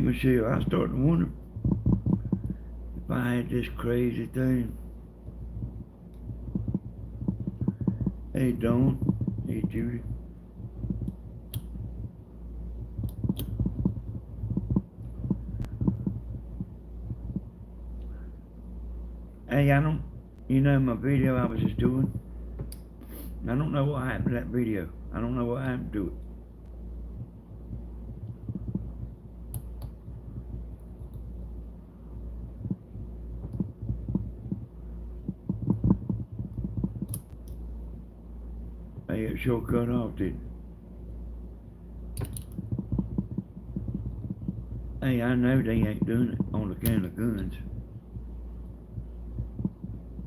Michelle, I started to wonder if I had this crazy thing. Hey, Dawn. Hey, Judy. Hey, my video I was just doing, I don't know what happened to that video. I don't know what happened to it. Hey, it sure cut off, didn't it? Hey, I know they ain't doing it on account of guns.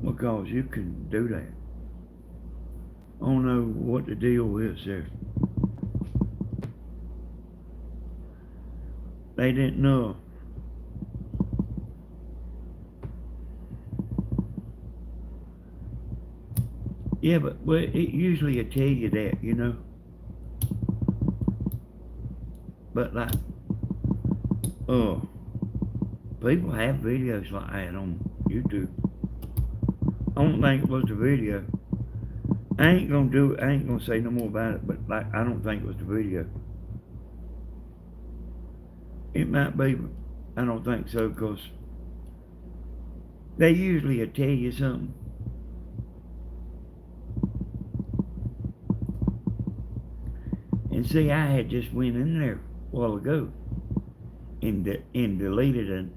Because you can do that. I don't know what the deal is there. They didn't know. Yeah, but it usually will tell you that, But like, oh, people have videos like that on YouTube. I don't think it was the video. I ain't gonna say no more about it, but like, I don't think it was the video. It might be, but I don't think so, because they usually will tell you something. And see, I had just went in there a while ago and deleted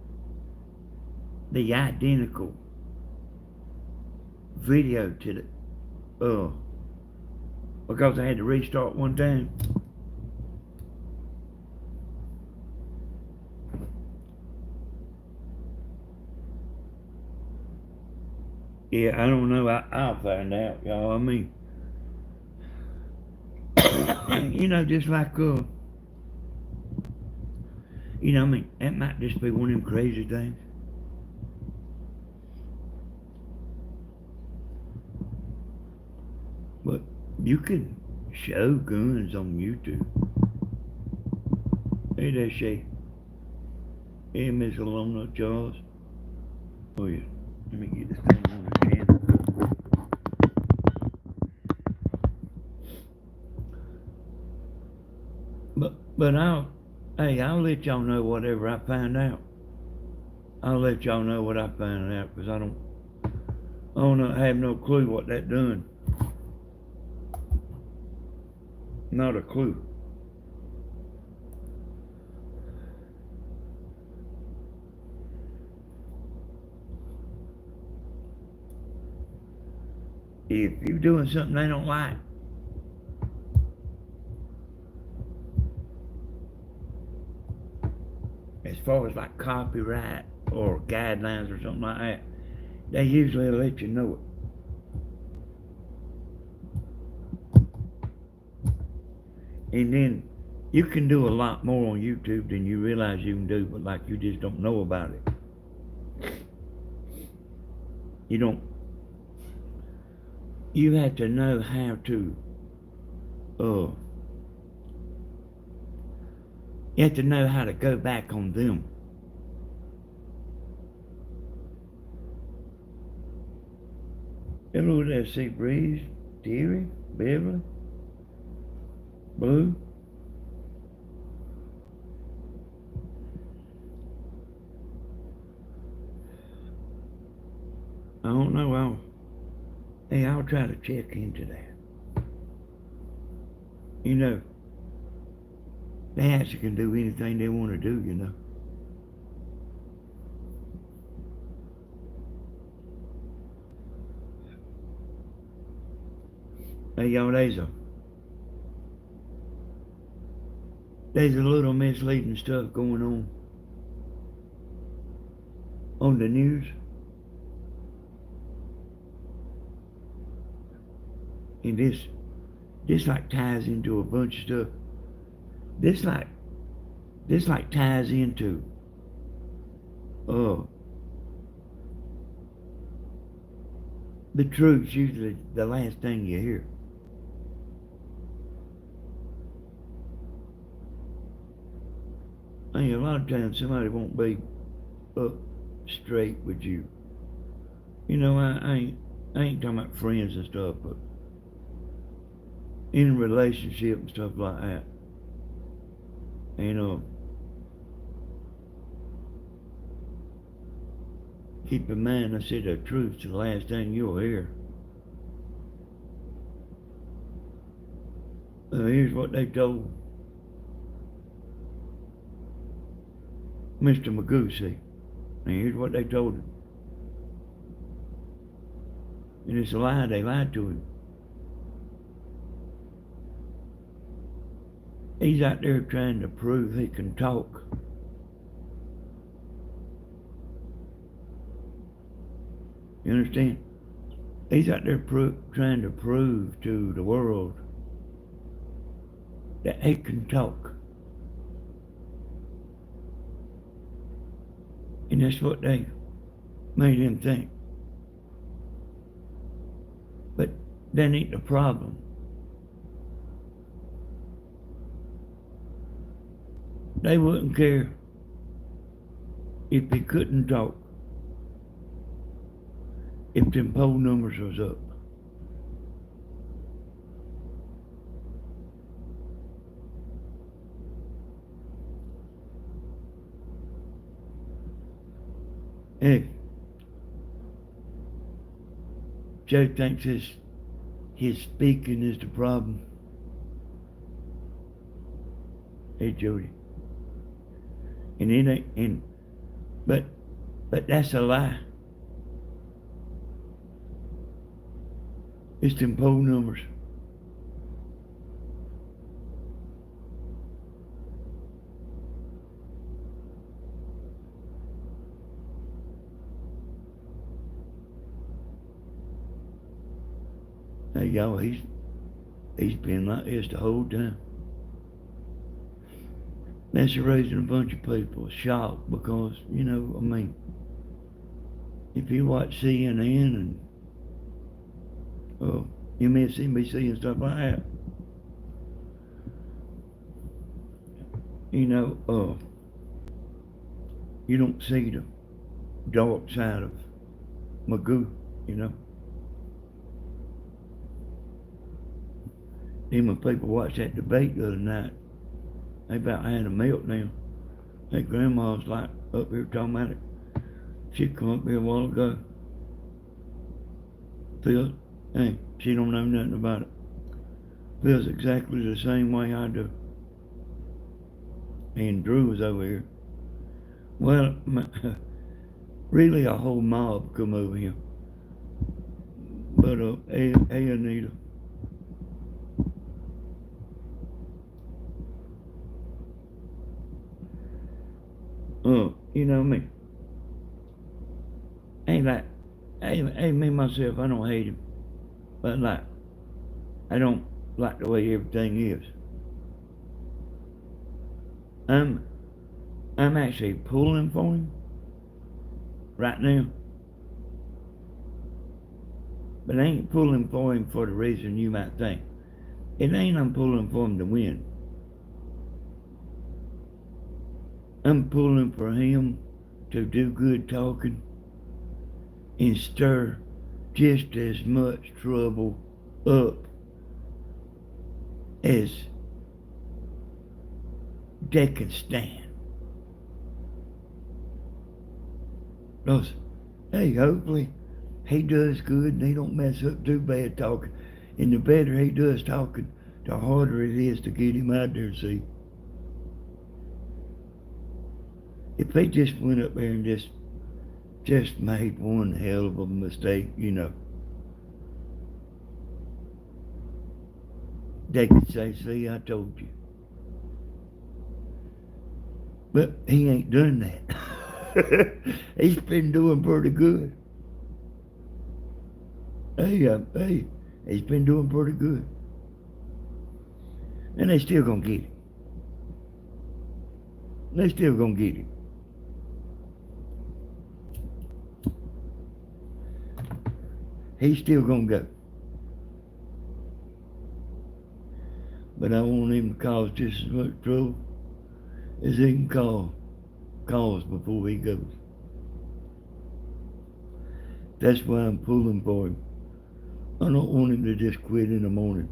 the identical video to the, because I had to restart one time. Yeah, I don't know. I'll find out, y'all. I mean, just like, that might just be one of them crazy things. But you can show guns on YouTube. Hey there, Shay. Hey, Miss Alona Charles. Oh, yeah. Let me get this thing on again. But I'll let y'all know whatever I find out. I'll let y'all know what I find out, because I have no clue what that done. Not a clue. If you're doing something they don't like, as far as like copyright or guidelines or something like that, they usually let you know it. And then you can do a lot more on YouTube than you realize you can do, but like, you just don't know about it. You have to know how to, you have to know how to go back on them. Hello there, Sea Breeze, Terry, Beverly, Blue. I don't know. I'll try to check into that. They actually can do anything they want to do, Hey, y'all, there's a little misleading stuff going on the news. And this like ties into a bunch of stuff. This like ties into the truth's usually the last thing you hear. I mean, a lot of times somebody won't be up straight with you. You know, I ain't talking about friends and stuff, but in a relationship and stuff like that. You know, keep in mind, I said the truth's the last thing you'll hear. Here's what they told Mr. Magoosie. And here's what they told him. And it's a lie, they lied to him. He's out there trying to prove he can talk. You understand? He's out there trying to prove to the world that he can talk. And that's what they made him think. But that ain't the problem. They wouldn't care if he couldn't talk, if them poll numbers was up. Hey, Joe thinks his speaking is the problem. Hey, Jody. And it ain't, but that's a lie. It's them poll numbers. Hey, y'all, he's been like this the whole time. That's raising a bunch of people shocked because, you know, I mean, if you watch CNN and MSNBC and stuff like that, you know, you don't see the dark side of Magoo, you know. Then when people watched that debate the other night, they about had a meltdown. Hey, grandma was like up here talking about it. She'd come up here a while ago. Phil, hey, she don't know nothing about it. Feels exactly the same way I do. And Drew was over here. Well, really a whole mob come over here. But, hey, Anita. You know me. Ain't like, hey, me myself, I don't hate him. But like, I don't like the way everything is. I'm actually pulling for him right now. But I ain't pulling for him for the reason you might think. It ain't I'm pulling for him to win. I'm pulling for him to do good talking and stir just as much trouble up as they can stand. Because, hey, hopefully he does good and he don't mess up too bad talking. And the better he does talking, the harder it is to get him out there and see. If they just went up there and just made one hell of a mistake, you know, they could say, see, I told you. But he ain't done that. He's been doing pretty good. Hey, he's been doing pretty good. And they still gonna get him. They still gonna get him. He's still gonna go. But I want him to cause just as much trouble as he can calls before he goes. That's why I'm pulling for him. I don't want him to just quit in the morning.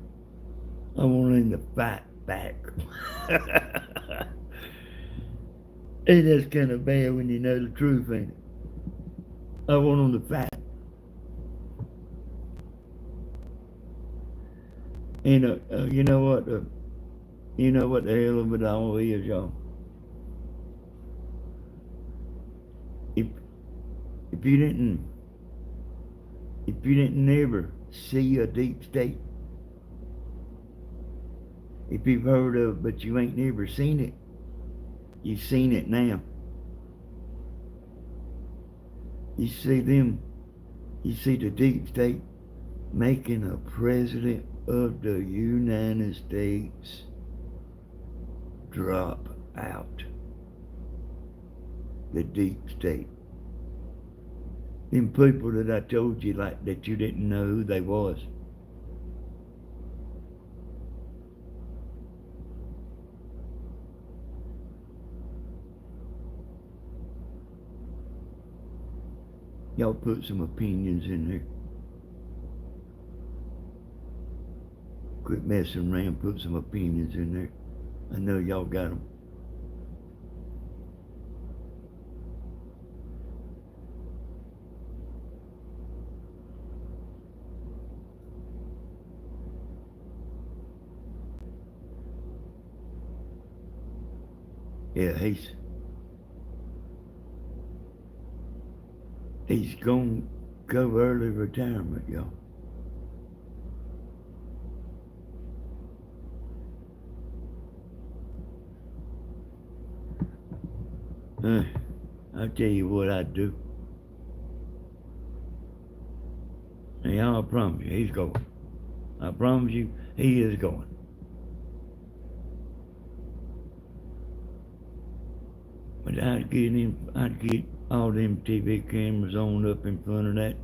I want him to fight back. And that's kind of bad when you know the truth, ain't it? I want him to fight. And you know what? You know what the hell of it all is, y'all. If if you didn't if you didn't ever see a deep state, if you've heard of it but you ain't never seen it, you've seen it now. You see them. You see the deep state making a president of the United States drop out. The deep state. Them people that I told you like that you didn't know who they was. Y'all put some opinions in there. Quit messing around, put some opinions in there. I know y'all got them. Yeah, he's gonna go early retirement, y'all. I'll tell you what I'd do. And y'all, I promise you, he's going. I promise you, he is going. But I'd get all them TV cameras on up in front of that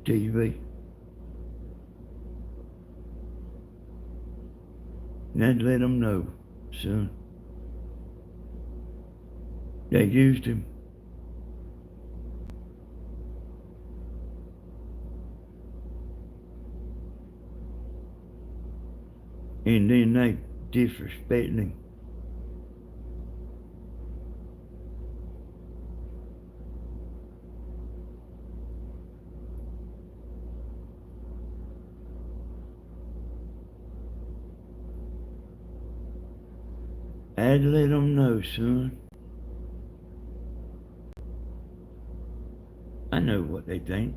TV. And I'd let them know, son. They used him. And then they disrespecting him. I'd let them know, son. I know what they think.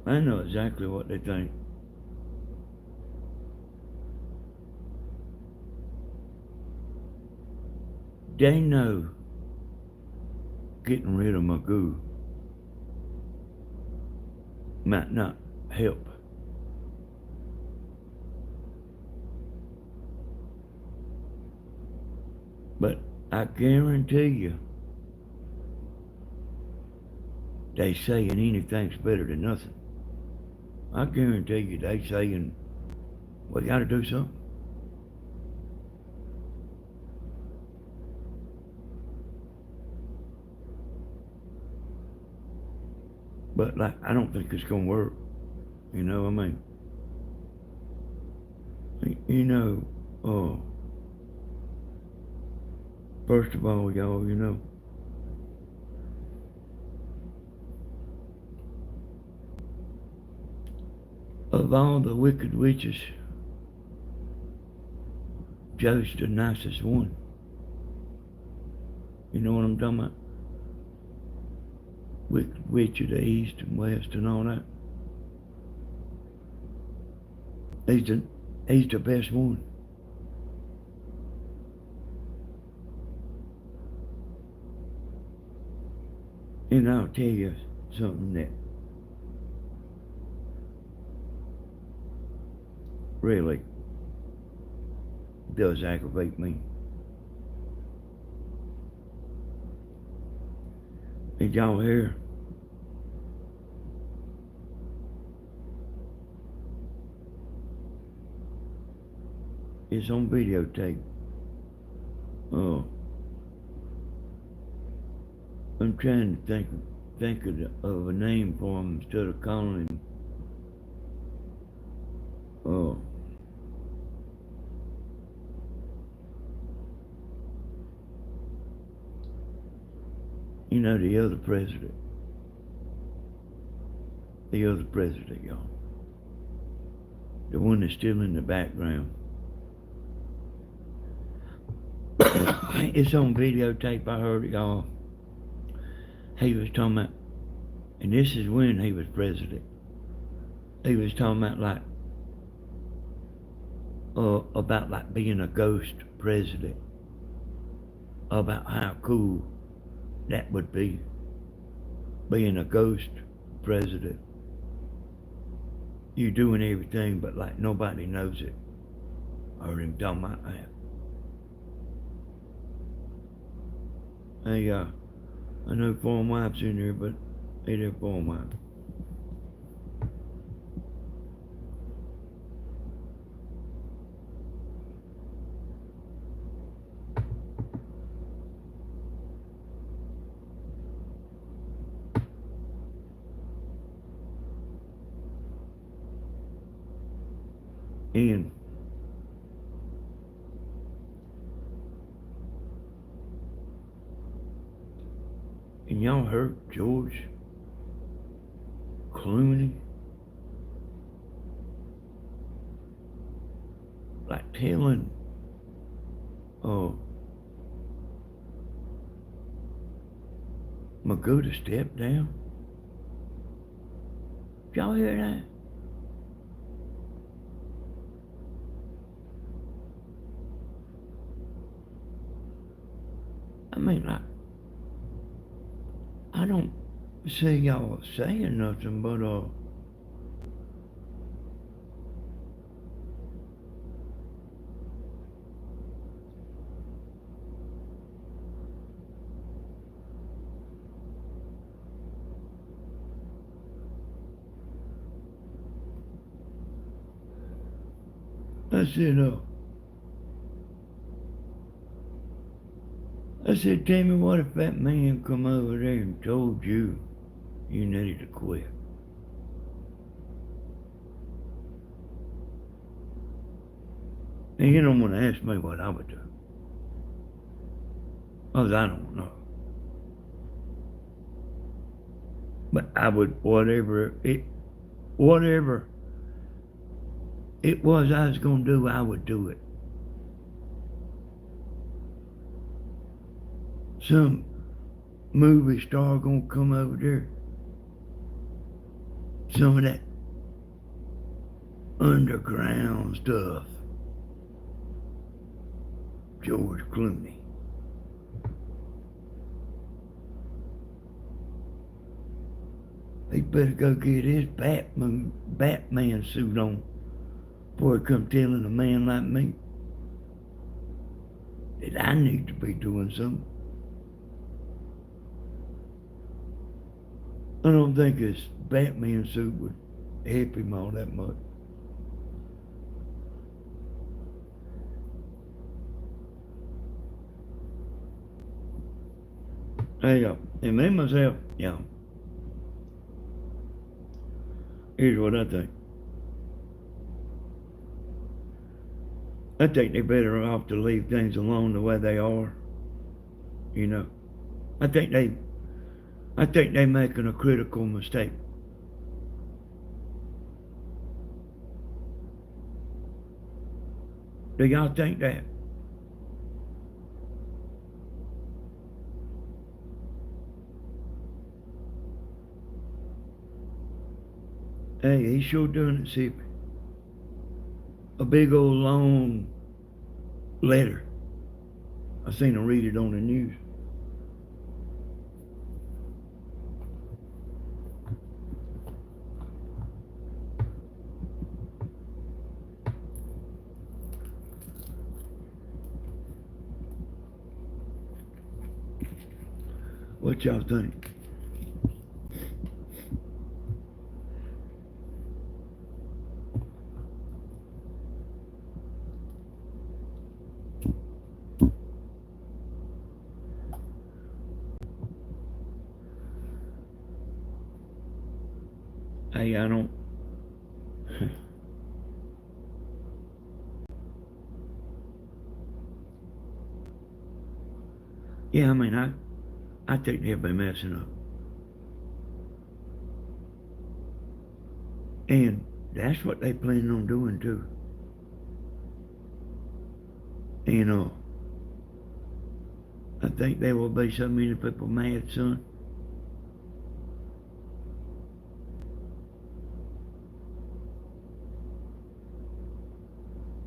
I know exactly what they think. They know getting rid of Magoo might not help. But I guarantee you, they saying anything's better than nothing. I guarantee you they saying, we gotta do something. But like, I don't think it's gonna work. You know what I mean? You know, first of all, y'all, you know, of all the wicked witches, Joe's the nicest one. You know what I'm talking about? Wicked witch of the east and west and all that. He's the best one. And I'll tell you something that really does aggravate me. Did y'all hear? It's on videotape. Oh, I'm trying to think of a name for him instead of calling him. Oh, you know the other president. The other president, y'all. The one that's still in the background. It's on videotape. I heard it, y'all. He was talking about, and this is when he was president. He was talking about like being a ghost president. About how cool that would be, being a ghost president. You doing everything, but like nobody knows it. I heard him talking about that. Hey, I know foreign wives in there, but hey there, foreign wives. And y'all heard George Clooney like telling Magoo to step down? Did y'all hear that? I mean, like, I don't see y'all saying nothing, but I said, Tammy, what if that man come over there and told you needed to quit? And you don't want to ask me what I would do. Because I don't know. But I would, whatever it was I was going to do, I would do it. Some movie star going to come over there. Some of that underground stuff. George Clooney. He better go get his Batman suit on before he come telling a man like me that I need to be doing something. I don't think his Batman suit would help him all that much. Hey, and me myself, here's what I think. I think they're better off to leave things alone the way they are. You know, I think they making a critical mistake. Do y'all think that? Hey, he sure done it, see. A big old long letter. I seen him read it on the news. What y'all think? Hey, I don't. Yeah, I mean, I think they'll be messing up. And that's what they plan on doing too. You know, I think there will be so many people mad, son.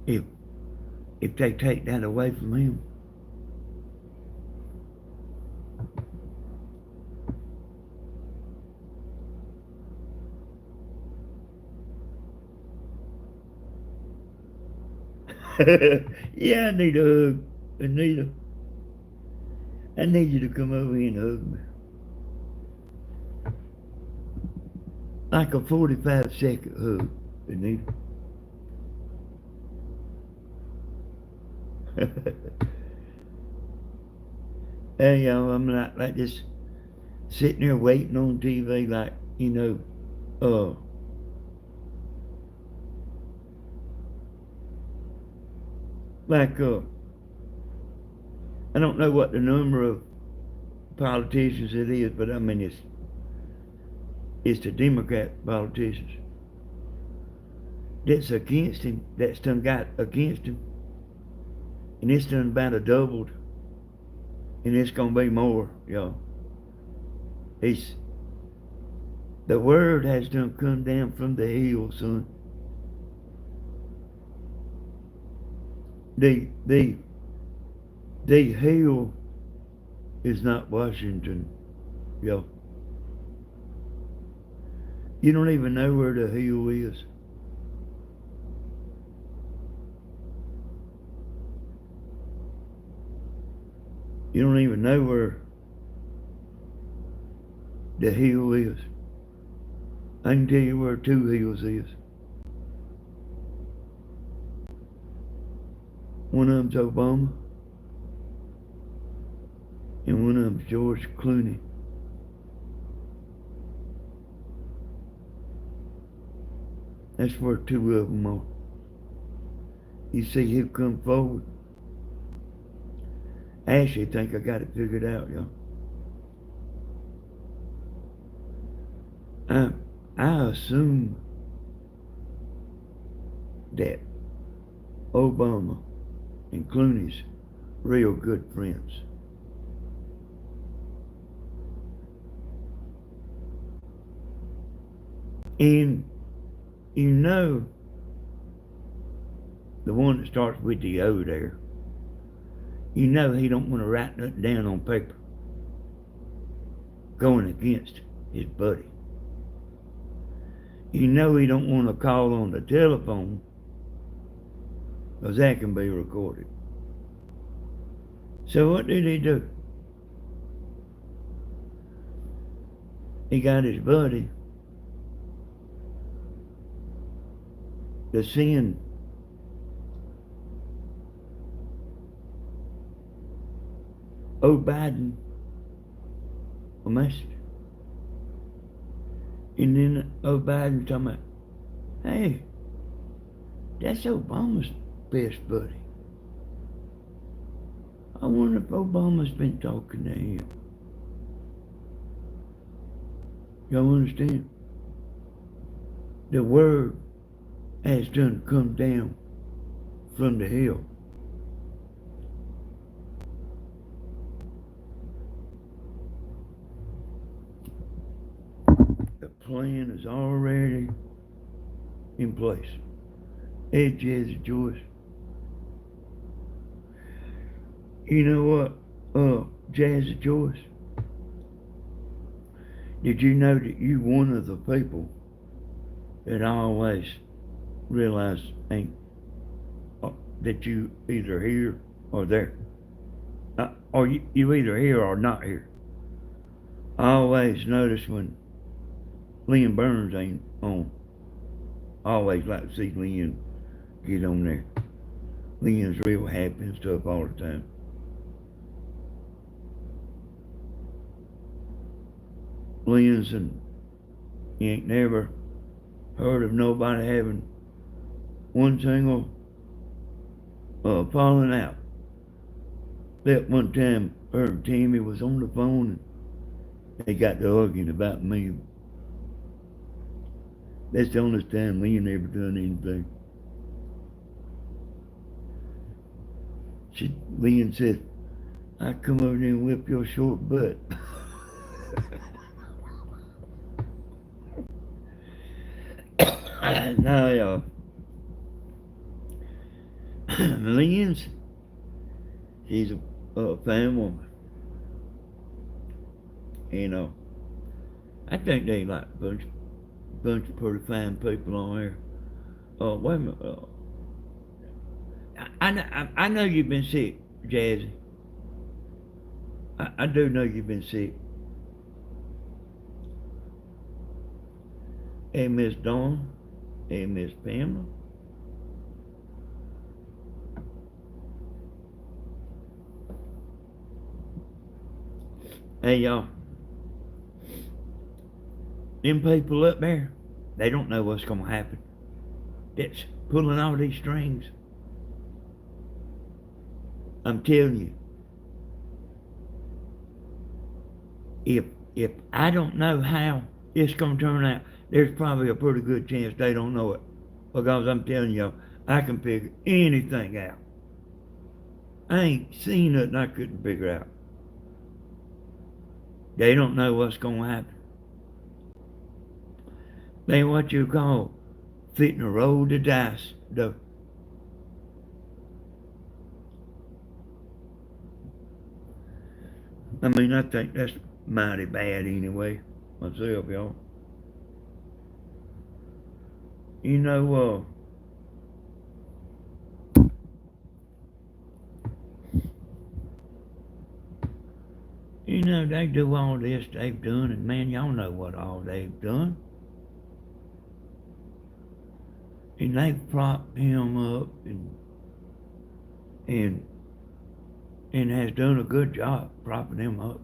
If if they take that away from him. Yeah, I need a hug. Anita, I need you to come over here and hug me. Like a 45-second hug, Anita. Hey, I'm not like just sitting there waiting on TV, like, uh, like, I don't know what the number of politicians it is, but I mean, it's the Democrat politicians that's against him, that's done got against him, and it's done about a doubled, and it's gonna be more, y'all. It's the word has done come down from the hill, son. The the hill is not Washington, y'all. You don't even know where the hill is. You don't even know where the hill is. I can tell you where two hills is. One of them's Obama, and one of them's George Clooney. That's where two of them are. You see who come forward? I actually think I got it figured out, y'all. I assume that Obama and Clooney's real good friends. And you know, the one that starts with the O there, you know he don't want to write nothing down on paper going against his buddy. You know he don't want to call on the telephone because that can be recorded. So what did he do? He got his buddy to send Biden a message. And then Biden talking about, hey, that's Obama's best buddy. I wonder if Obama's been talking to him. Y'all understand? The word has done come down from the hill. The plan is already in place. Hey, Jazzy Joyce. You know what, Jazzy Joyce? Did you know that you one of the people that I always realize ain't that you either here or there, or you either here or not here? I always notice when Lynn Burns ain't on. I always like to see Lynn get on there. Lynn's real happy and stuff all the time. Lynn's and he ain't never heard of nobody having one single falling out. That one time, her and Tammy was on the phone and they got to arguing about me. That's the only time we ain't ever done anything. Leanne said, I come over there and whip your short butt. Now, Leanne's, she's a fine woman. You know, I think they like a bunch of pretty fine people on there. Wait a minute. I know you've been sick, Jazzy. I do know you've been sick. Hey, Miss Dawn. Hey, Miss Pamela. Hey, y'all. Them people up there, they don't know what's going to happen. That's pulling all these strings. I'm telling you, if I don't know how it's going to turn out, there's probably a pretty good chance they don't know it. Because I'm telling y'all, I can figure anything out. I ain't seen nothing I couldn't figure out. They don't know what's going to happen. They ain't what you call fitting to roll the dice, though. I mean, I think that's mighty bad anyway, myself, y'all. You know, they do all this they've done, and man, y'all know what all they've done. And they've propped him up and and has done a good job propping him up.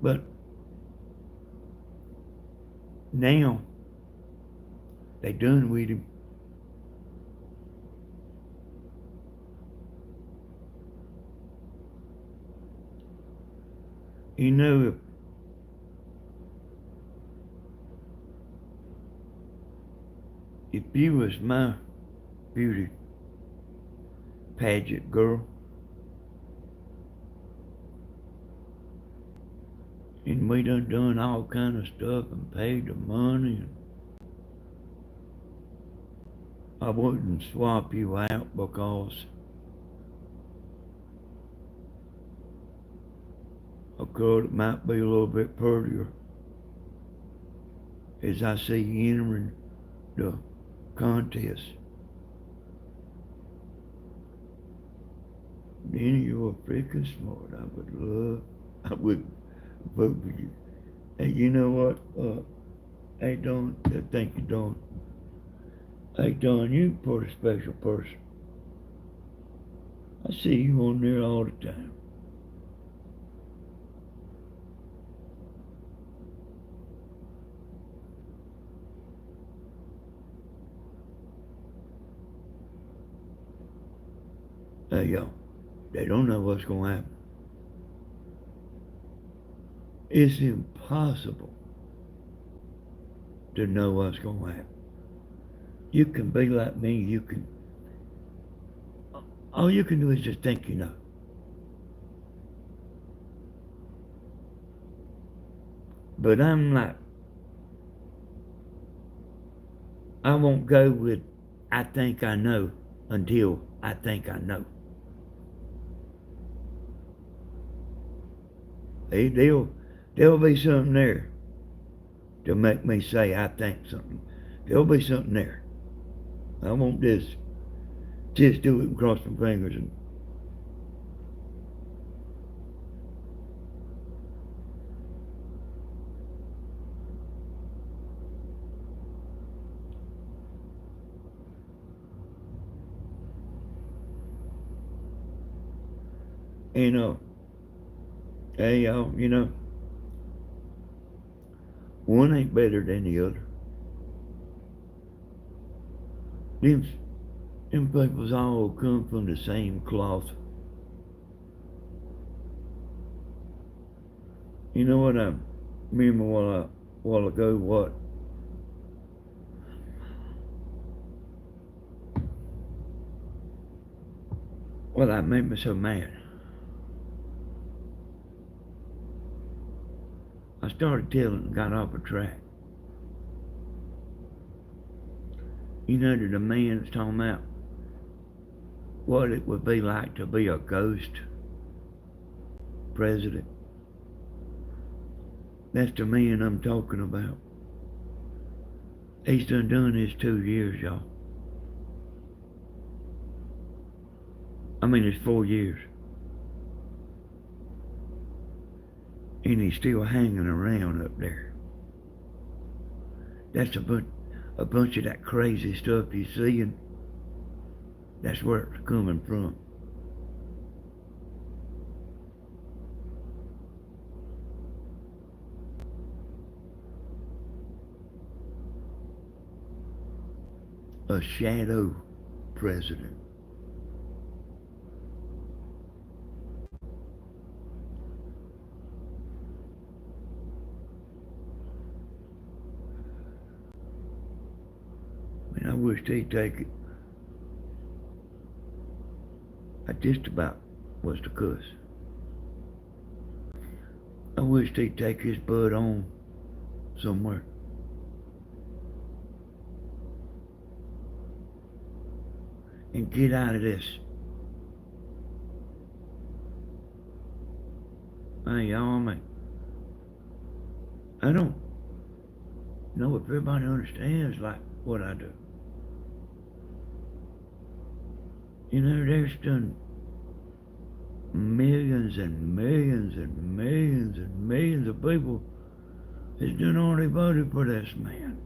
But now they done with him. You know, if you was my beauty pageant girl, and we done all kind of stuff and paid the money, and I wouldn't swap you out because a girl that might be a little bit prettier as I see you entering the contest. Then you're freaking smart. I would vote for you. Hey, you know what? Hey, Don, thank you, Don. Hey, Don, you're a pretty special person. I see you on there all the time. Hey, yo, they don't know what's going to happen. It's impossible to know what's going to happen. You can be like me, all you can do is just think you know. But I'm like, I won't go with I think I know until I think I know. There'll be something there to make me say I think something. There'll be something there. I won't just do it and cross my fingers and you know, Hey, y'all, one ain't better than the other. Them, them peoples all come from the same cloth. You know what I remember while ago, what that made me so mad. I started telling and got off a track. You know that the man's talking about what it would be like to be a ghost president. That's the man I'm talking about. He's done this 2 years, y'all. I mean, it's 4 years. And he's still hanging around up there. That's a bunch of that crazy stuff you see, and that's where it's coming from. A shadow president. Man, I wish they'd take it. I just about was to cuss. I wish they'd take his butt on somewhere. And get out of this. Hey, y'all, I don't know if everybody understands like what I do. You know, there's done millions and millions and millions and millions of people that's done already voted for this man.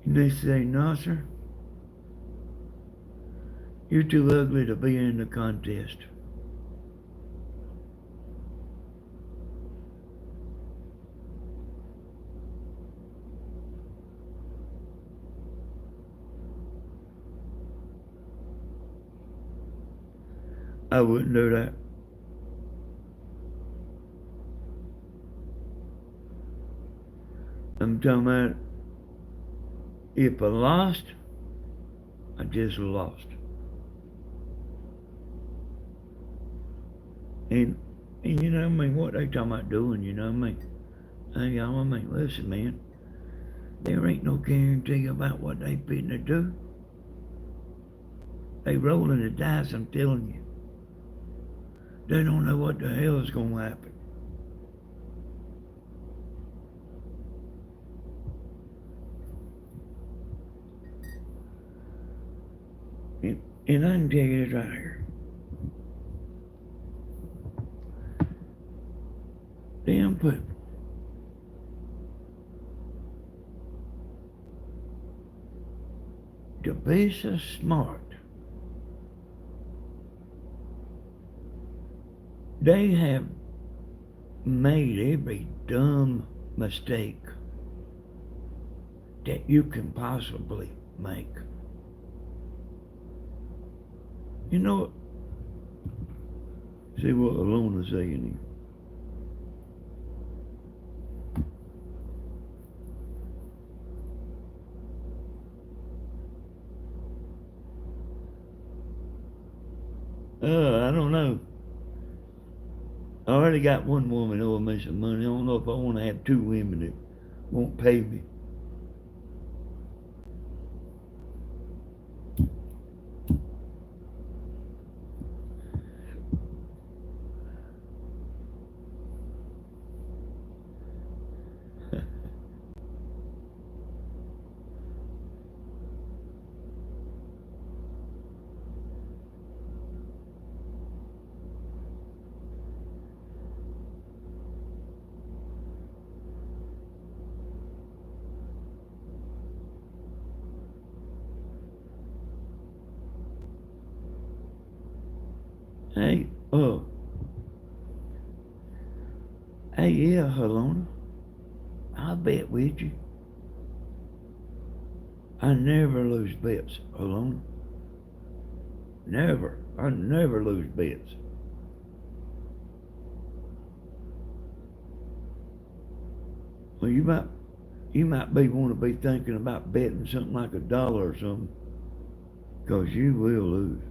And they say, no, sir, you're too ugly to be in the contest. I wouldn't do that. I'm talking about if I lost, I just lost. And you know what I mean, what they talking about doing, you know what I mean? Hey y'all, I mean, listen man, there ain't no guarantee about what they fitting to do. They rolling the dice, I'm telling you. They don't know what the hell is gonna happen. And I can tell you this right here. Damn people. To be so smart, they have made every dumb mistake that you can possibly make. You know what? See what Alona's saying here. I don't know. I already got one woman owing me some money. I don't know if I want to have two women that won't pay me. Hey, hey, yeah, Helena, I'll bet with you. I never lose bets, Helena. Never. I never lose bets. Well, you might be want to be thinking about betting something like $1 or something, 'cause you will lose.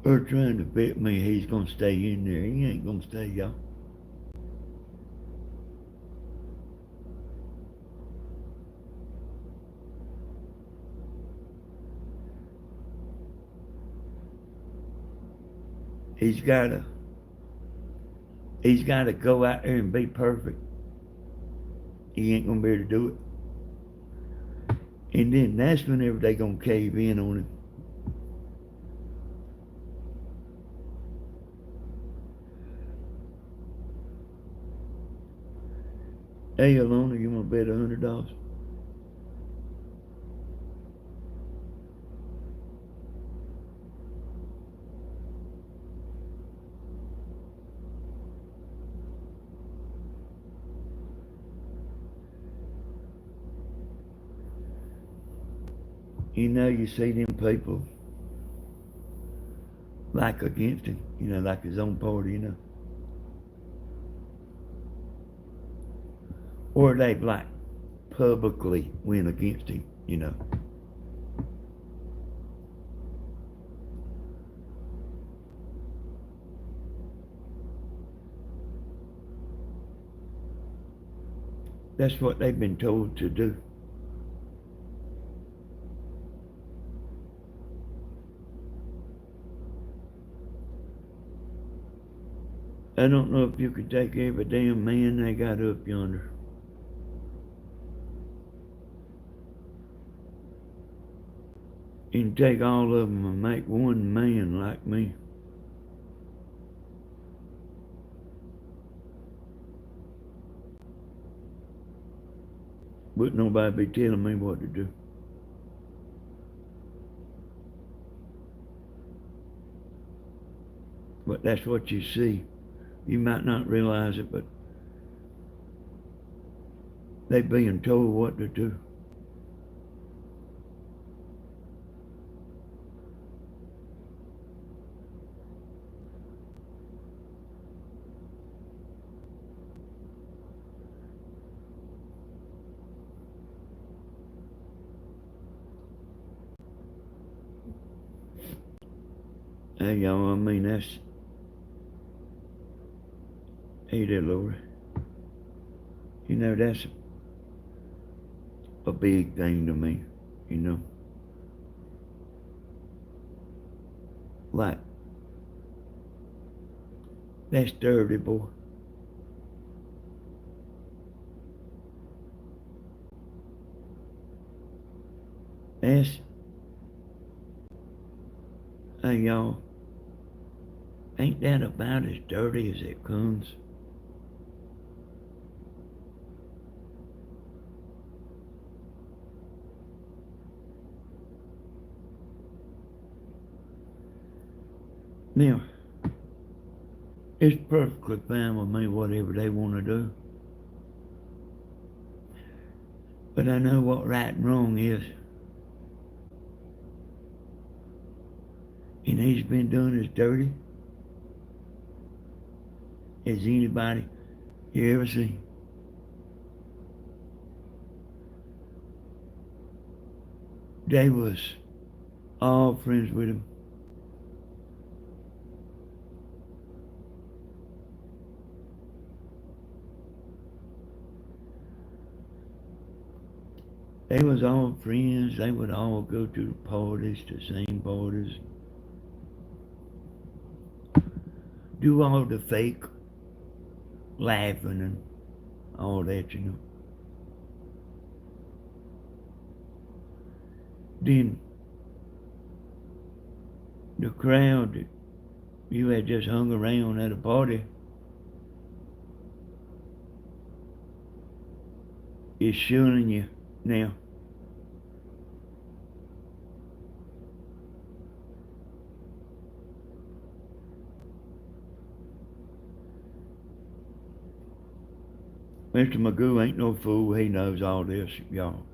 Or trying to bet me he's gonna stay in there. He ain't gonna stay, y'all. He's gotta he's gotta go out there and be perfect. He ain't gonna be able to do it. And then that's whenever they gonna cave in on him. Hey, Alona, you wanna bet $100? You see them people like against him, like his own party. Or they've like publicly went against him. That's what they've been told to do. I don't know if you could take every damn man they got up yonder and take all of them and make one man like me. But nobody be telling me what to do. But that's what you see. You might not realize it, but they being told what to do. Hey, y'all, hey there, Lord. That's a big thing to me, you know. Like, that's dirty, boy. That's, hey, y'all, ain't that about as dirty as it comes? Now, it's perfectly fine with me whatever they want to do. But I know what right and wrong is. And he's been doing as dirty as anybody you ever seen. They was all friends with him. They was all friends. They would all go to the parties, the same parties. Do all the fake laughing and all that. Then the crowd that you had just hung around at a party is shunning you now. Mr. Magoo ain't no fool. He knows all this, y'all.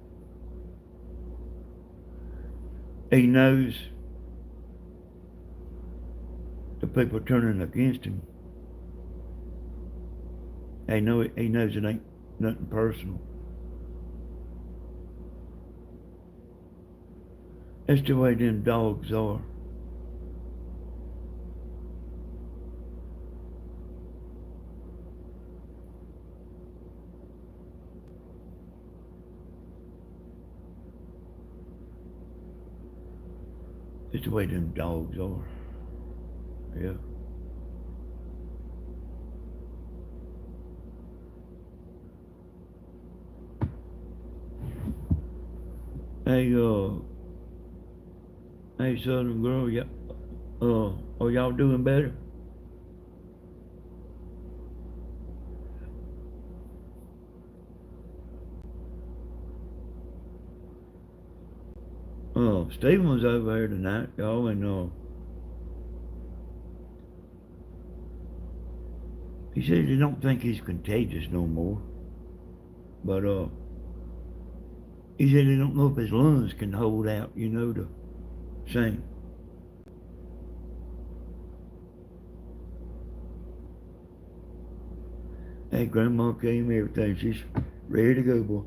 He knows the people turning against him. He knows it ain't nothing personal. That's the way them dogs are. It's the way them dogs are. Yeah. Hey, hey, Southern girl, yeah, are y'all doing better? Stephen was over here tonight, y'all, and he says he don't think he's contagious no more, but he said he don't know if his lungs can hold out, to sing. Hey, Grandma came, everything. She's ready to go, boy.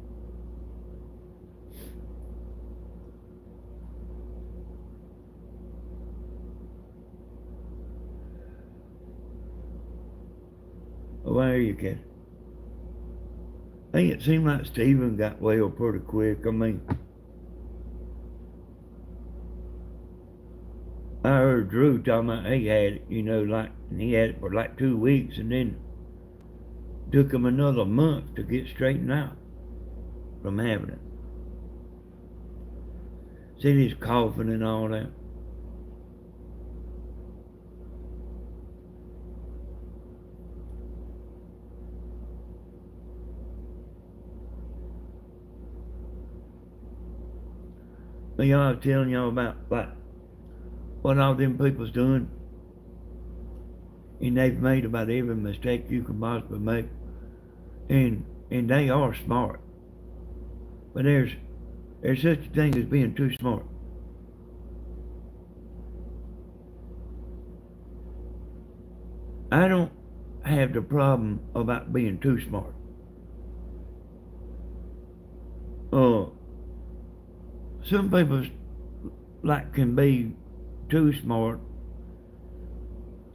Oh, why are you, kid? Hey, it seemed like Stephen got well pretty quick. I mean, I heard Drew talking about he had it, and he had it for like 2 weeks, and then took him another month to get straightened out from having it. See, he's coughing and all that. But y'all, I was telling y'all about like what all them people's doing, and they've made about every mistake you can possibly make, and they are smart. But there's such a thing as being too smart. I don't have the problem about being too smart. Uh, some people like can be too smart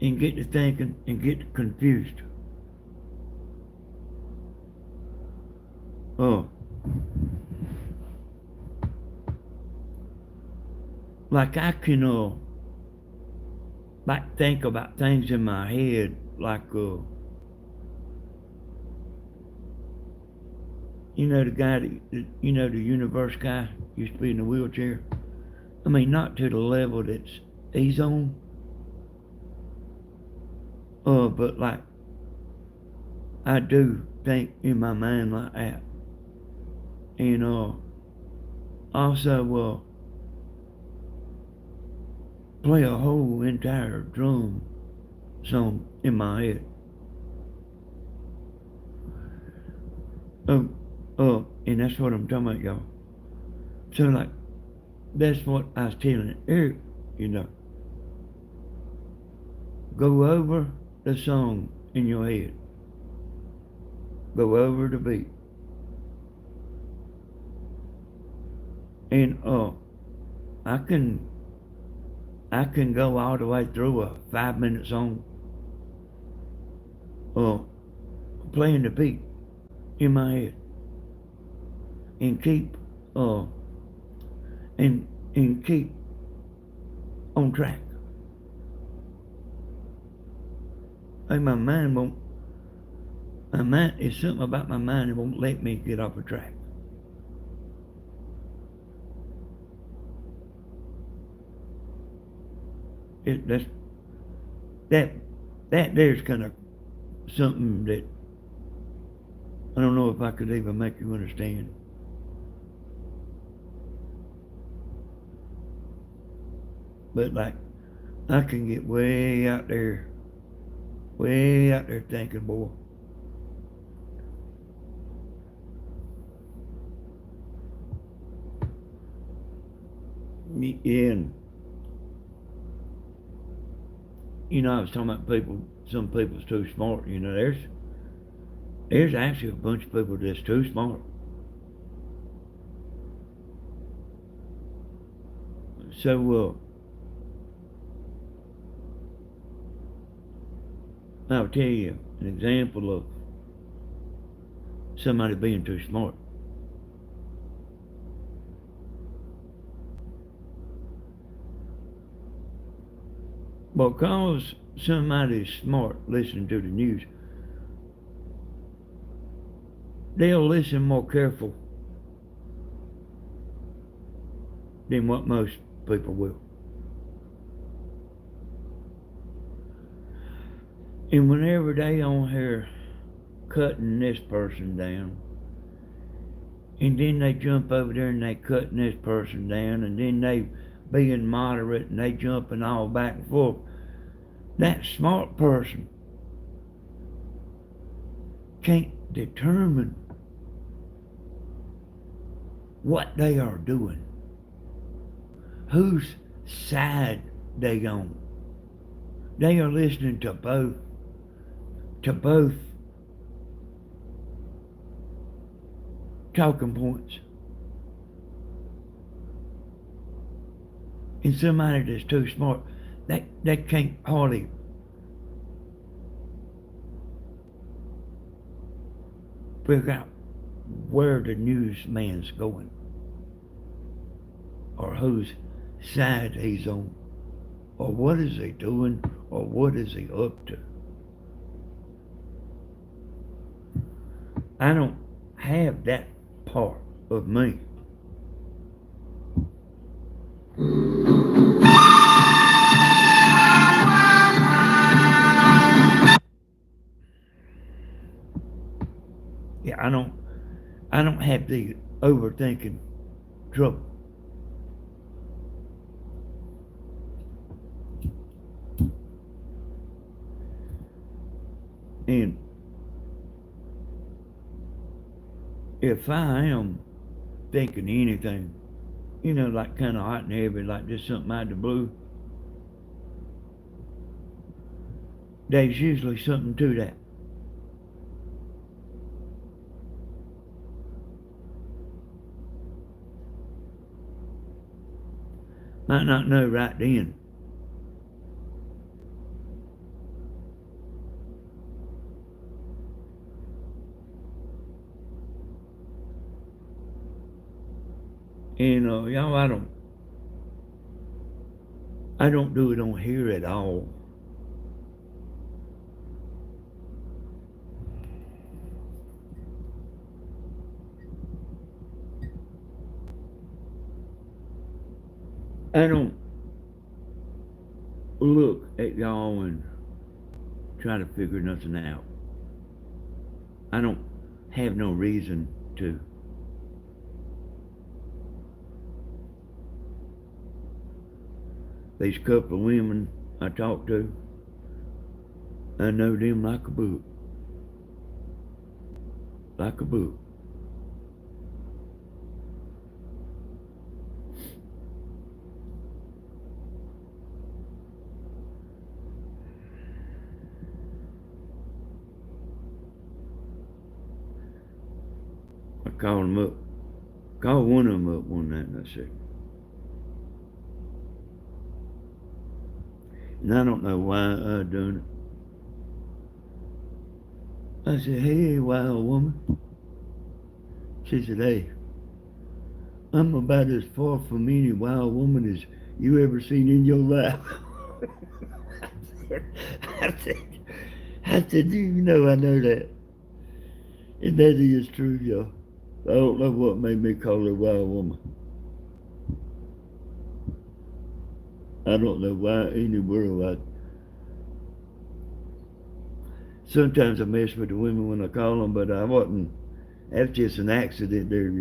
and get to thinking and get confused. Uh, like I can like think about things in my head, like the guy that the universe guy used to be in a wheelchair. I mean, not to the level that's he's on, but like I do think in my mind like that, and also play a whole entire drum song in my head. Oh, and that's what I'm talking about, y'all. So like that's what I was telling Eric, you know. Go over the song in your head. Go over the beat. And I can I can go all the way through a 5 minute song uh playing the beat in my head and keep uh and keep on track. Like my mind is something about my mind that won't let me get off a track. It that's that that there's kind of something that I don't know if I could even make you understand. But like I can get way out there thinking, boy. Yeah, and I was talking about people. Some people's too smart. There's actually a bunch of people that's too smart. So I'll tell you an example of somebody being too smart. Because somebody's smart listening to the news, they'll listen more careful than what most people will. And whenever they on here cutting this person down, and then they jump over there and they cutting this person down, and then they being moderate and they jumping all back and forth, that smart person can't determine what they are doing, whose side they on. They are listening to both talking points. And somebody that's too smart, they can't hardly figure out where the newsman's going or whose side he's on or what is he doing or what is he up to. I don't have that part of me. Yeah, I don't have the overthinking trouble. And if I am thinking anything, like kind of hot and heavy, like just something out of the blue, there's usually something to that. Might not know right then. And y'all, I don't do it on here at all. I don't look at y'all and try to figure nothing out. I don't have no reason to. These couple of women I talk to, I know them like a book. Like a book. I called them up. Called one of them up one night and I said, and I don't know why I done it. I said, hey, wild woman. She said, hey, I'm about as far from any wild woman as you ever seen in your life. I said, I said, I know that. And that is true, y'all. I don't know what made me call her a wild woman. I don't know why in the world sometimes I mess with the women when I call them, but I wasn't. That's just an accident there.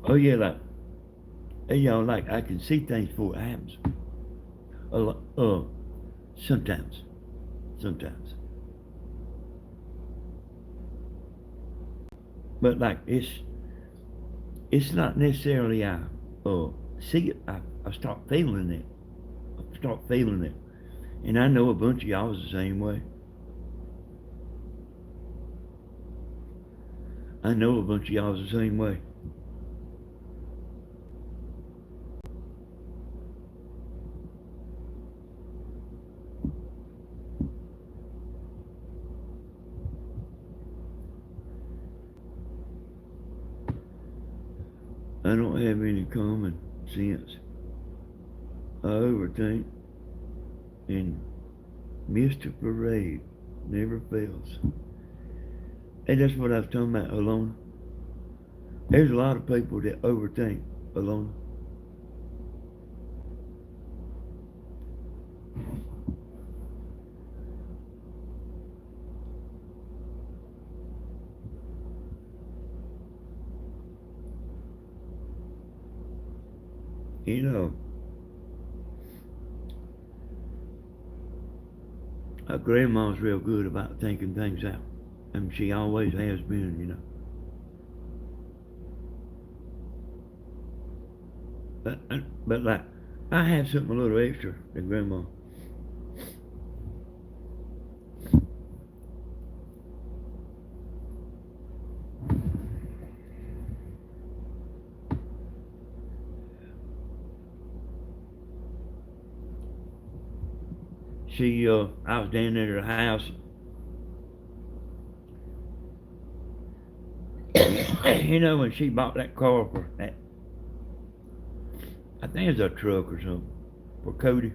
Oh yeah, like, hey y'all, like I can see things before it happens. Sometimes. Sometimes. But like it's not necessarily uh see it. I start feeling it. I start feeling it. And I know a bunch of y'all is the same way. I know a bunch of y'all is the same way. I don't have any common sense. I overthink, and Mr. Parade never fails. And that's what I was talking about, Alona. There's a lot of people that overthink, Alona. You know, grandma's real good about thinking things out. And she always has been, you know. But like, I have something a little extra than grandma. I was down at her house. You know, when she bought that car for that, I think it's a truck or something, for Cody.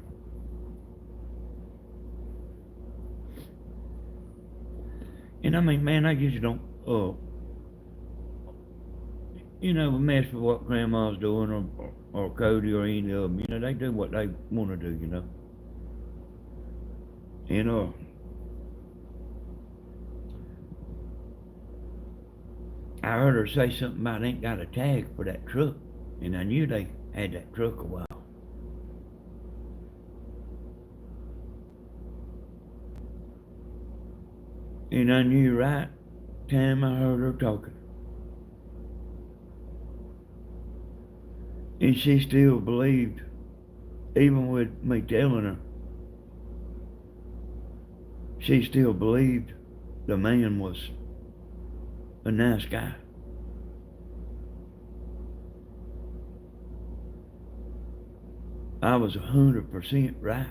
And I mean, man, I usually don't, mess with what grandma's doing or Cody or any of them. You know, they do what they want to do, you know. And, I heard her say something about ain't got a tag for that truck. And I knew they had that truck a while. And I knew right time I heard her talking. And she still believed, even with me telling her, she still believed the man was a nice guy. I was 100% right.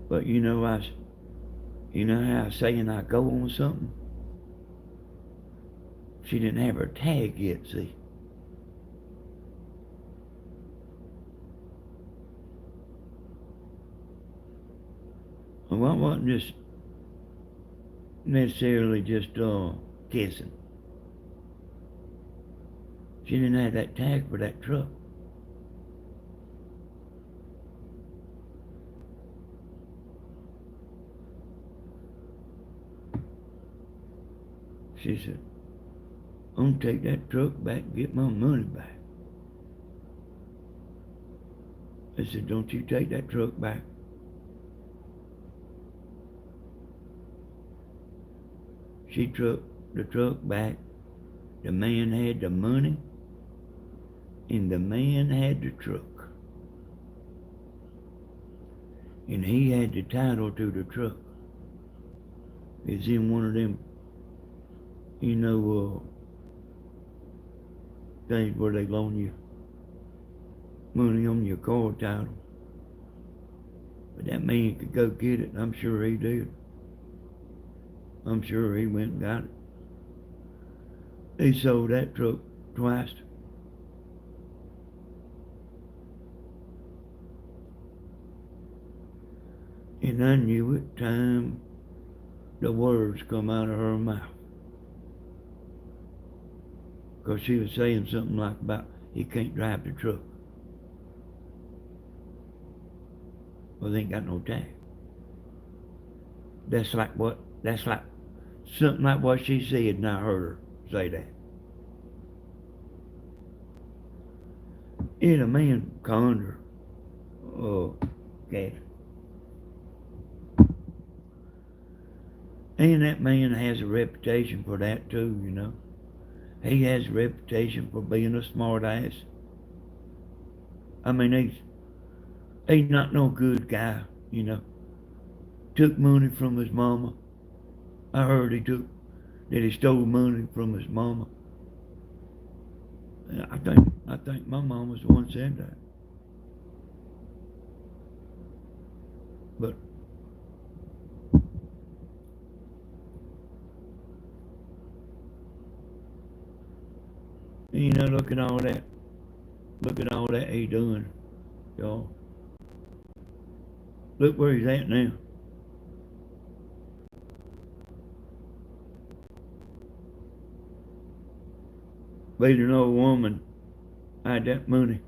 But you know how I saying I go on something? She didn't have her tag yet, see? Well, I wasn't just necessarily just kissing. She didn't have that tag for that truck. She said, I'm gonna take that truck back and get my money back. I said, don't you take that truck back. She took the truck back. The man had the money, and the man had the truck. And he had the title to the truck. It's in one of them, you know, things where they loan you money on your car title. But that man could go get it, and I'm sure he did. I'm sure he went and got it. He sold that truck twice. And I knew it time the words come out of her mouth. Because she was saying something like about he can't drive the truck. Well, they ain't got no tag. That's like something like what she said, and I heard her say that. Yeah, the man conned her. Kathy. And that man has a reputation for that too, you know. He has a reputation for being a smart ass. I mean, he's not no good guy, you know. Took money from his mama. I heard that he stole money from his mama. I think my mom was the one said that. But you know, look at all that. Look at all that he doing, y'all. Look where he's at now. Beating an old woman had that money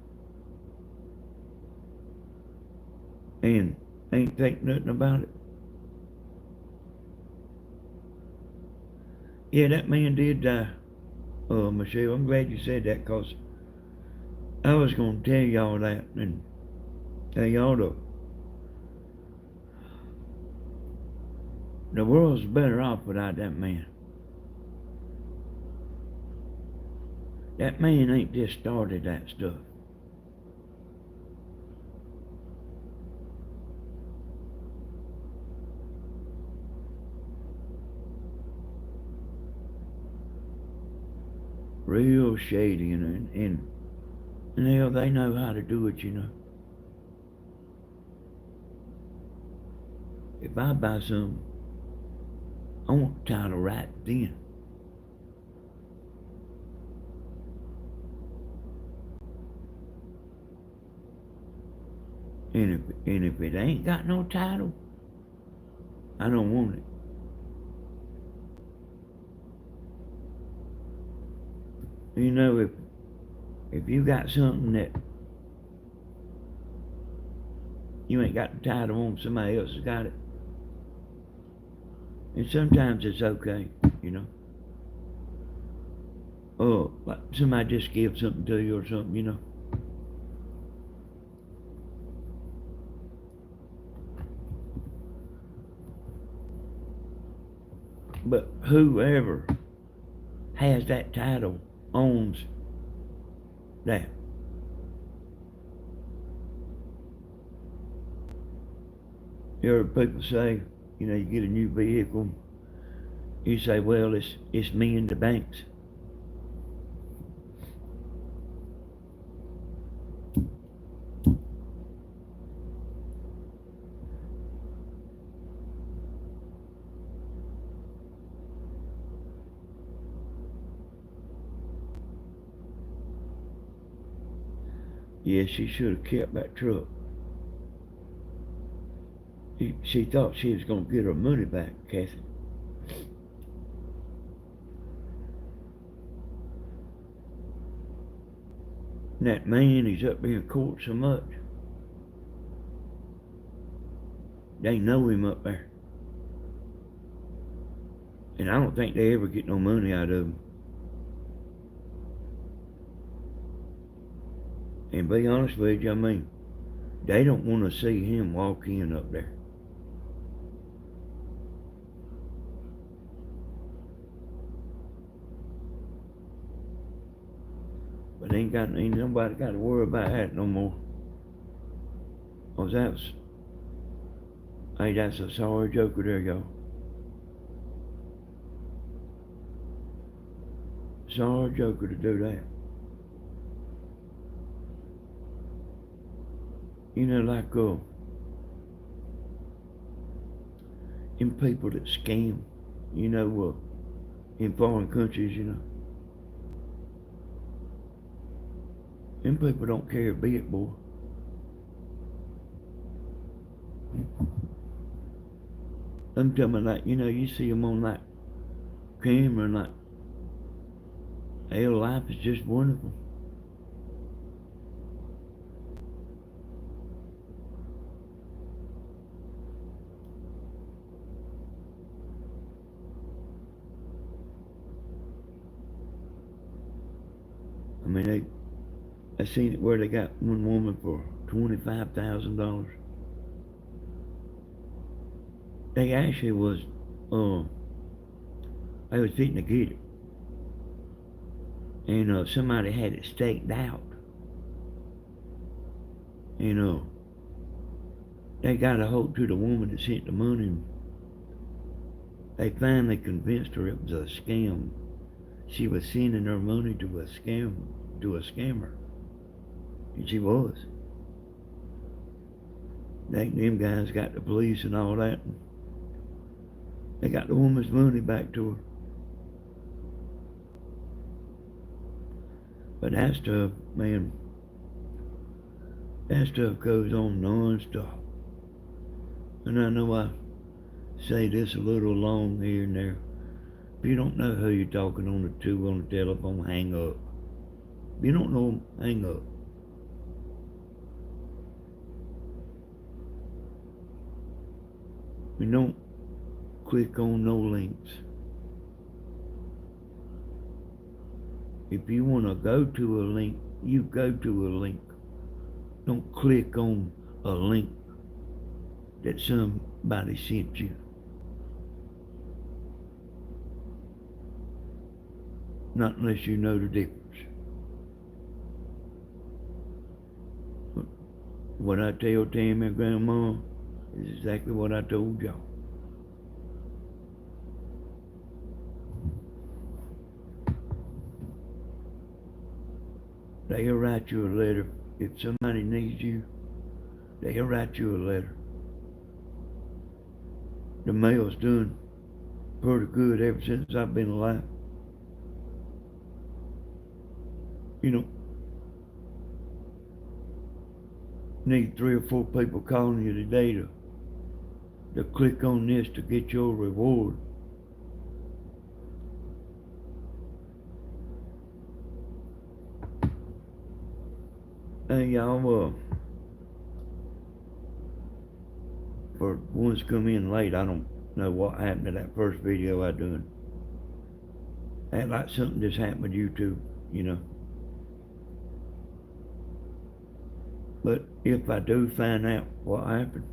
and ain't think nothing about it. Yeah, that man did die. Michelle, I'm glad you said that because I was going to tell y'all that and tell y'all the world's better off without that man. That man ain't just started that stuff. Real shady and hell, they know how to do it, you know. If I buy some, I want the title right then. And if it ain't got no title, I don't want it. You know, if you got something that you ain't got the title on, somebody else has got it. And sometimes it's okay, you know. Oh, like somebody just give something to you or something, you know. But whoever has that title owns that. You heard people say, you know, you get a new vehicle, you say, well, it's me and the banks. Yeah, she should have kept that truck. She thought she was going to get her money back, Kathy. And that man, he's up there in court so much. They know him up there. And I don't think they ever get no money out of him. And be honest with you, I mean, they don't want to see him walk in up there. But ain't nobody got to worry about that no more. Cause that's a sorry joker there, y'all. Sorry joker to do that. You know, like in people that scam, you know, in foreign countries, you know. Them people don't care a bit, boy. I'm talking about, like, you know, you see them on like camera and like, hell, life is just wonderful. I mean, I seen it where they got one woman for $25,000. They actually was, they was fitting to get it, and somebody had it staked out, and they got a hold to the woman that sent the money. And they finally convinced her it was a scam. She was sending her money to a scammer, and she was. Them guys got the police and all that. And they got the woman's money back to her. But that stuff, man, that stuff goes on non-stop. And I know I say this a little long here and there. If you don't know who you're talking on the telephone, hang up. If you don't know them, hang up. You don't click on no links. If you want to go to a link, you go to a link. Don't click on a link that somebody sent you. Not unless you know the difference. What I tell Tammy and Grandma is exactly what I told y'all. They'll write you a letter. If somebody needs you, they'll write you a letter. The mail's done pretty good ever since I've been alive. You know, need 3 or 4 people calling you today to click on this to get your reward. Hey y'all, for ones come in late, I don't know what happened to that first video I done. Act like something just happened with YouTube, you know. But if I do find out what happened,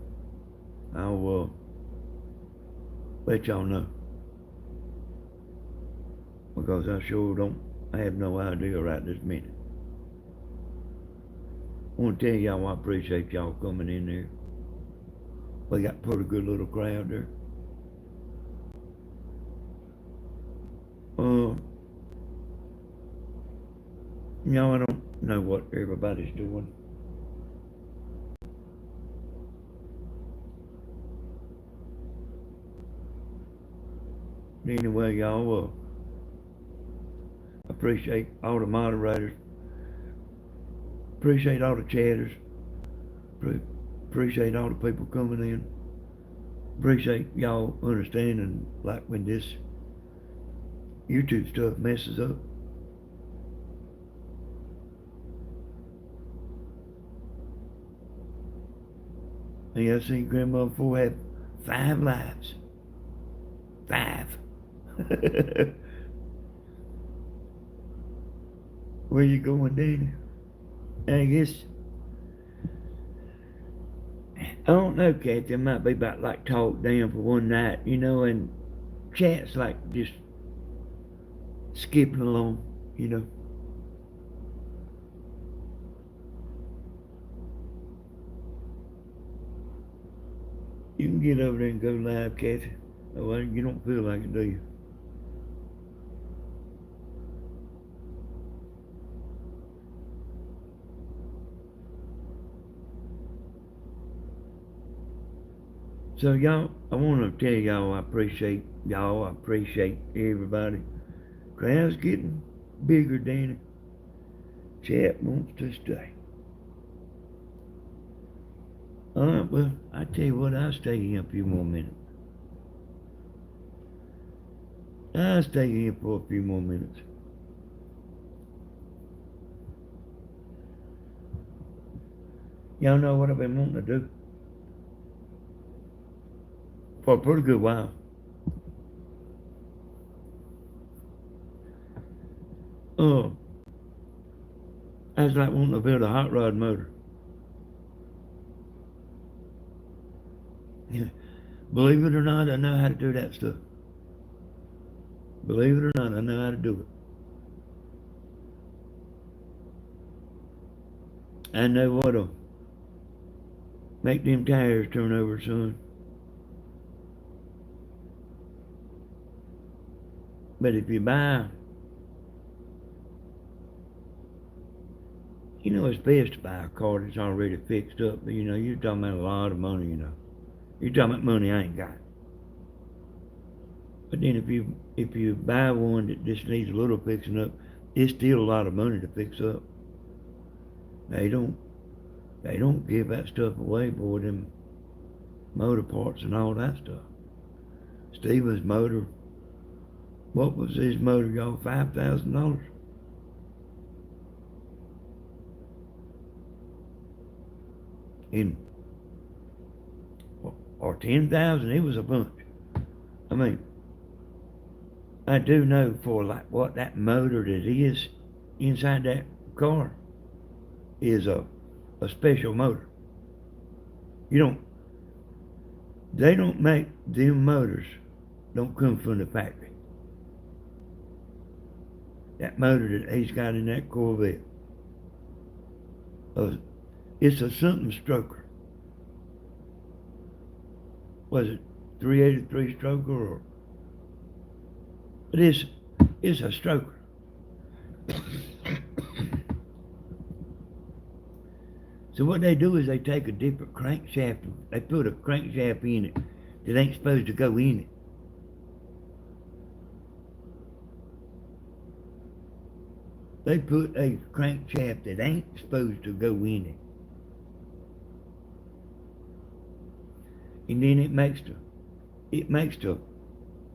I'll let y'all know. Because I sure I have no idea right this minute. I want to tell y'all I appreciate y'all coming in there. We got a pretty good little crowd there. I don't know what everybody's doing. Anyway, y'all, appreciate all the moderators. Appreciate all the chatters. Appreciate all the people coming in. Appreciate y'all understanding, like when this YouTube stuff messes up. Hey, I seen Grandma before have 5 lives. 5. Where you going, Danny? I guess, I don't know, Kathy. It might be about like talk down for one night, and chat's like just skipping along, You can get over there and go live, Kathy. Oh, well, you don't feel like it, do you? So y'all, I want to tell y'all I appreciate y'all. I appreciate everybody. Crowd's getting bigger, Danny. Chat wants to stay. All right, well, I tell you what, I'll stay here a few more minutes. I'll stay here for a few more minutes. Y'all know what I've been wanting to do for a pretty good while. That's like wanting to build a hot rod motor. Believe it or not, I know how to do that stuff. Believe it or not, I know how to do it. I know what'll make them tires turn over, son. But if you buy, it's best to buy a car that's already fixed up. But, you're talking about a lot of money. You're talking about money I ain't got. But then if you buy one that just needs a little fixing up, it's still a lot of money to fix up. They don't give that stuff away, boy. Them motor parts and all that stuff. Steven's motor. What was his motor, y'all? $5,000. In or 10,000. It was a bunch. I mean, I do know for like what that motor that is inside that car is a special motor. They don't make them motors, don't come from the factory. That motor that he's got in that Corvette, it's a something stroker. Was it 383 stroker or? It is. It's a stroker. So what they do is they take a different crankshaft. They put a crankshaft in it that ain't supposed to go in it. They put a crankshaft that ain't supposed to go in it. And then it makes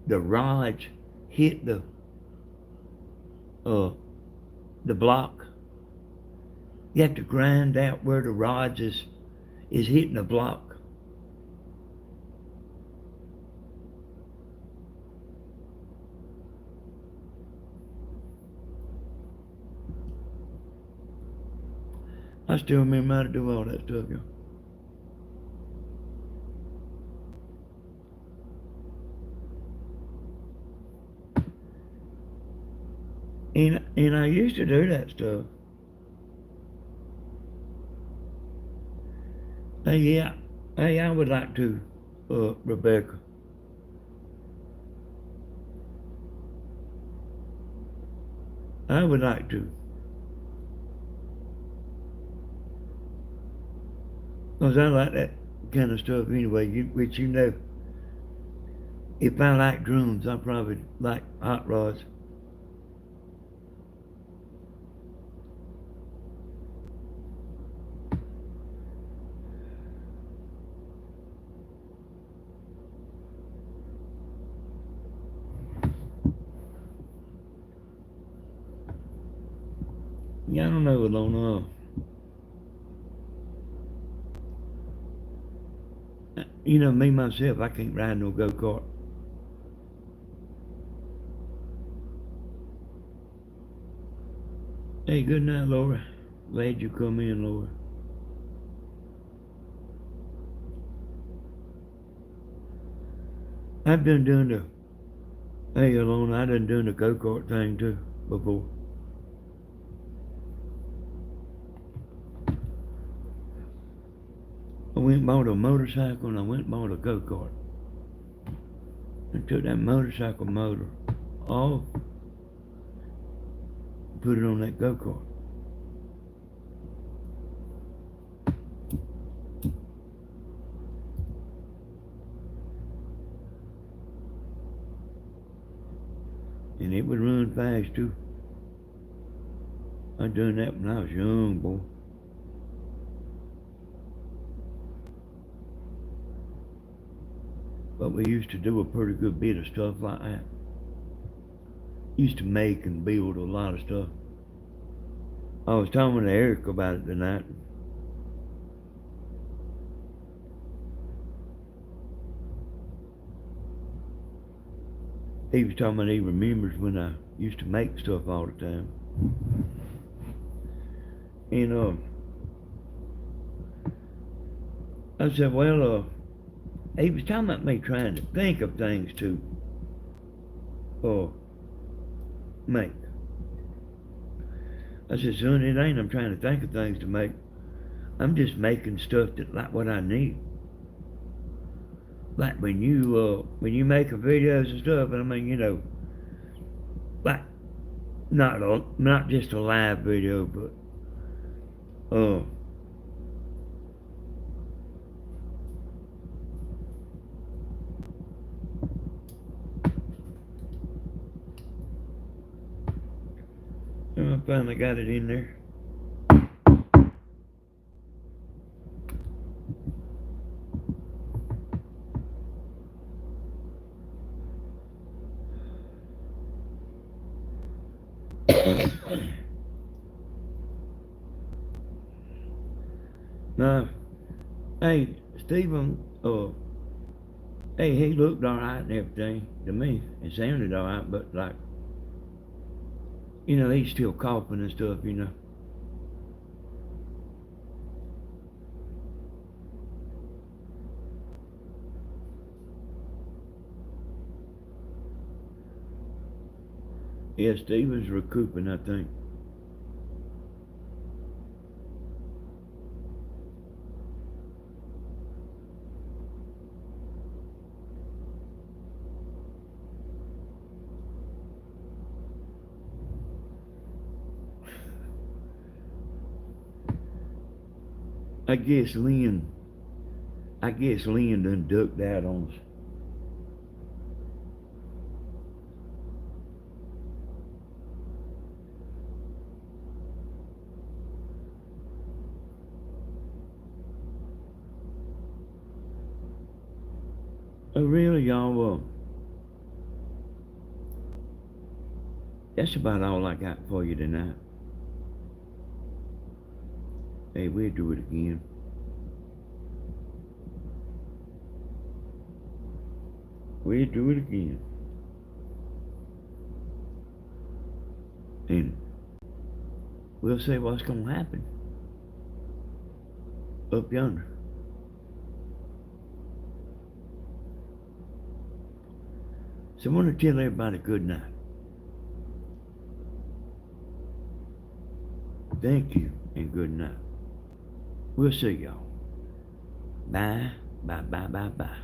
the rods hit the block. You have to grind out where the rods is hitting the block. I still remember how to do all that stuff, y'all. And I used to do that stuff. Hey, I would like to, Rebecca. I would like to. Because I like that kind of stuff anyway, which if I like drums, I probably like hot rods. Yeah, I don't know, Alona. Me myself, I can't ride no go-kart. Hey, good night, Laura. Glad you come in, Laura. I've been doing hey, Alona, I've been doing the go-kart thing too, before. I went and bought a motorcycle and I went and bought a go-kart. I took that motorcycle motor off, put it on that go-kart. And it would run fast too. I done that when I was young, boy. But we used to do a pretty good bit of stuff like that. Used to make and build a lot of stuff. I was talking to Eric about it tonight. He was talking about he remembers when I used to make stuff all the time. And I said, well, he was talking about me trying to think of things to uh, make. I said, son, it ain't I'm trying to think of things to make. I'm just making stuff that like what I need. Like when you make a videos and stuff, and I mean, like not just a live video, but uh, I finally got it in there. Now, hey, Stephen, hey, he looked all right and everything to me. It sounded all right, but like, he's still coughing and stuff. Yeah, Stephen's recouping, I think. I guess Lynn, done ducked out on us. Oh, really, y'all? That's about all I got for you tonight. Hey, we'll do it again. We'll do it again. And we'll see what's going to happen up yonder. So I want to tell everybody good night. Thank you and good night. We'll see y'all. Bye, bye, bye, bye, bye.